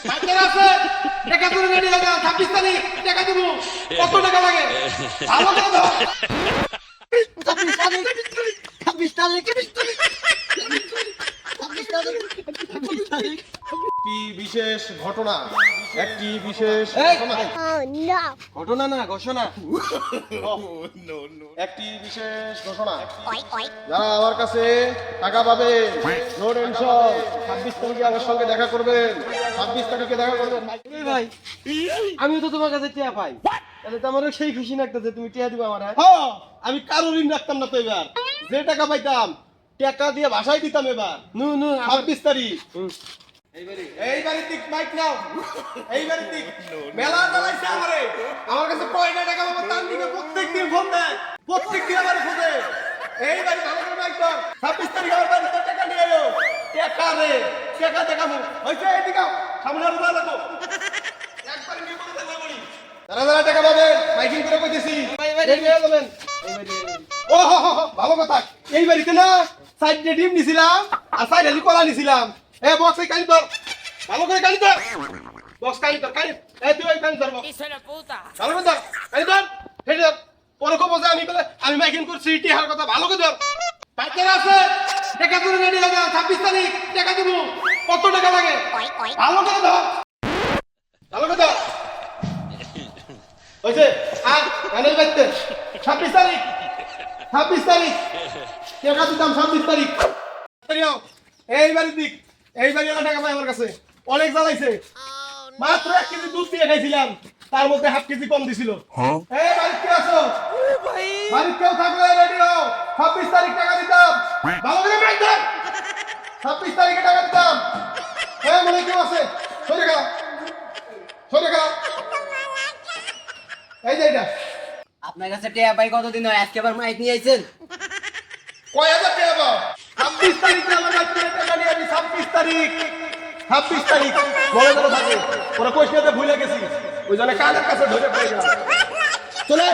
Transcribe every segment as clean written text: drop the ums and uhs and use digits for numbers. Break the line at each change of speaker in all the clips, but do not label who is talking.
বাচ্চারা আছে টাকা তুলে রেডি হয়ে যাও 26 তারিখ টাকা দিব কত টাকা লাগে ভালো করে দাও
26 তারিখ 26 তারিখ 26 তারিখ
কি বিশেষ ঘটনা একটি বিশেষ ঘটনা
ঘটনা না ঘোষণা
একটি বিশেষ ঘটনা যারা আমার কাছে টাকা পাবে নো টেনশন 26 তারিখে আমার সঙ্গে দেখা করবেন 26 তারিখে দেখা করবেন
এই ভাই আমিও তো তোমার কাছে টিয়া পাই তাহলে তো আমারও সেই খুশি লাগতেছে তুমি টিয়া দিবা আমার
হ্যাঁ আমি কারো ঋণ রাখতাম না তো এবার যে টাকা পাইতাম টাকা দিয়ে ভাষায় দিতাম এবার
নু নু
26 তারিখ এইবারে দিক মাইক নাও এইবারে দিক মেলা চালাইছে আমারে আমার কাছে কয়টা টাকা বাবা তার দিকে প্রত্যেকদিন ফোন দেয় প্রত্যেকদিন আমারে খোঁজে এইবারে ভালো করে মাইক দাও 26 তারিখ আমার বাড়িতে টাকা নিয়ে আয়ো টাকা রে টাকা দেখাবো হইছে এদিকে সামনে আর ভালো লাগো একবার নিয়ে করে দেব বলি যারা যারা টাকা পাবে মাইকিং করে কইতেছি এই নিয়ে যাবেন ও হো হো ভালো কথা এই বাড়িতে না সাইডে ডিম নিছিলাম আর সাইডে কলা নিছিলাম এ বক্স এই কানি ধর ভালো করে কানি ধর বক্স কানি ধর কানি এ তুই এই কানি ধর বক্স
Hijo de puta.
ভালো করে ধর কানি ধর হেড ধর পরে কো বসে আমি বলে আমি মাইকিং করছি টি হার কথা ভালো করে ধর বাচ্চারা আছে টাকা তুলে রেডি হয়ে যাও 26 তারিখ টাকা দিব কত টাকা লাগে ভালো করে ধর ভালো করে ধর হইছে আর গানের বাইতে 26 তারিখ 26 তারিখ টাকা দিতাম 26 তারিখ এইবারে দিক এইবারে টাকা পাই আমার কাছে অনেক জ্বালাইছে মাত্র 1 কেজি দুধ দিয়ে খাইছিলাম তার মধ্যে হাফ কেজি কম দিছিল এই বাড়ি কে আছো বাড়ি কেউ থাকলে রেডি হও 26 তারিখ টাকা দিতাম ভালো করে ব্যাগ দাও 26 তারিখে টাকা দিতাম এই মনে কেউ আছে সরে গেল এই যে এটা
আপনার কাছে টিয়া পাই কতদিন হয় আজকে আবার মাইক নিয়ে আইছেন
কয় হাজার টাকা পাও 26 তারিখে আমার কাছে টাকা নিয়ে আমি 26 তারিখ 26 তারিখ বলে ধরে থাকে ওরা কোশ্চেনতে ভুলে গেছি ওই জন্য কানের কাছে ধরে পড়ে গেলাম চলে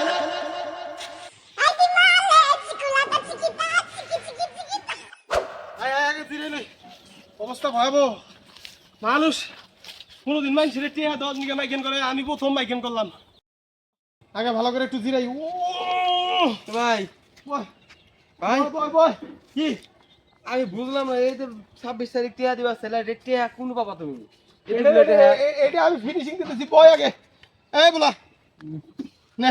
আয় আয় আগে ধীরে নে অবস্থা ভয়াবহ মানুষ কোনোদিন মানুষের টিয়া 10 নিকে মাইকেন করে আমি প্রথম মাইকেন করলাম আগে ভালো করে একটু জিরাই ও
ভাই
বয়
ভাই
বয় বয় কি
আমি বুঝলাম না এই যে 26 তারিখ টিয়া দিবা স্যালারি টিয়া কোন পাবা তুমি
এটা আমি ফিনিশিং দিতেছি বয় আগে এই বলা নে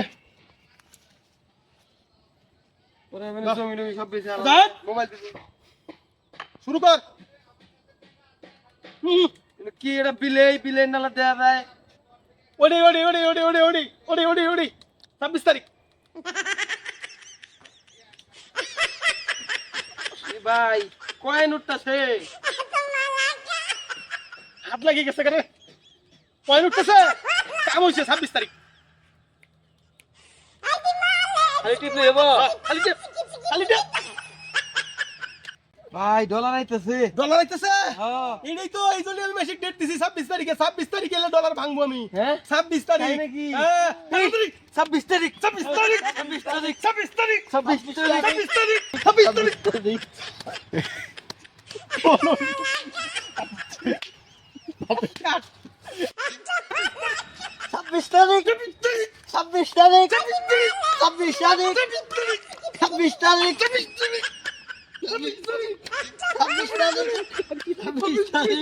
ওরে মানে জমি টমি সব বেচে আমার
দেখ।
মোবাইল দিছি
শুরু কর
কি এটা বিলে নালা দেয়া যায়
ওডি 26 তারিখ
এই ভাই কয়েন উঠতাছে
হাত লাগিয়ে গেছে কেন পয়েন্ট উঠতেছে কাম হইছে 26 তারিখ
খালি টিপ নেব
খালি টিপ
ভাই ডলার আইতেছে
ডলার আইতেছে
হ্যাঁ
এটাই তো এই জন্য আমি মেসেজ ডেট দিছি 26 তারিখে 26 তারিখে এলে ডলার ভাঙবো আমি
হ্যাঁ
26 তারিখ
তাই নাকি?
হ্যাঁ,
এই,
26 তারিখ
26 তারিখ
26 তারিখ 26 তারিখ
26 তারিখ
26 তারিখ 26 তারিখ
26 তারিখ ছাব্বিশ তারিখ 26 তারিখ 26 তারিখ 26 তারিখ 26 তারিখ 26 তারিখ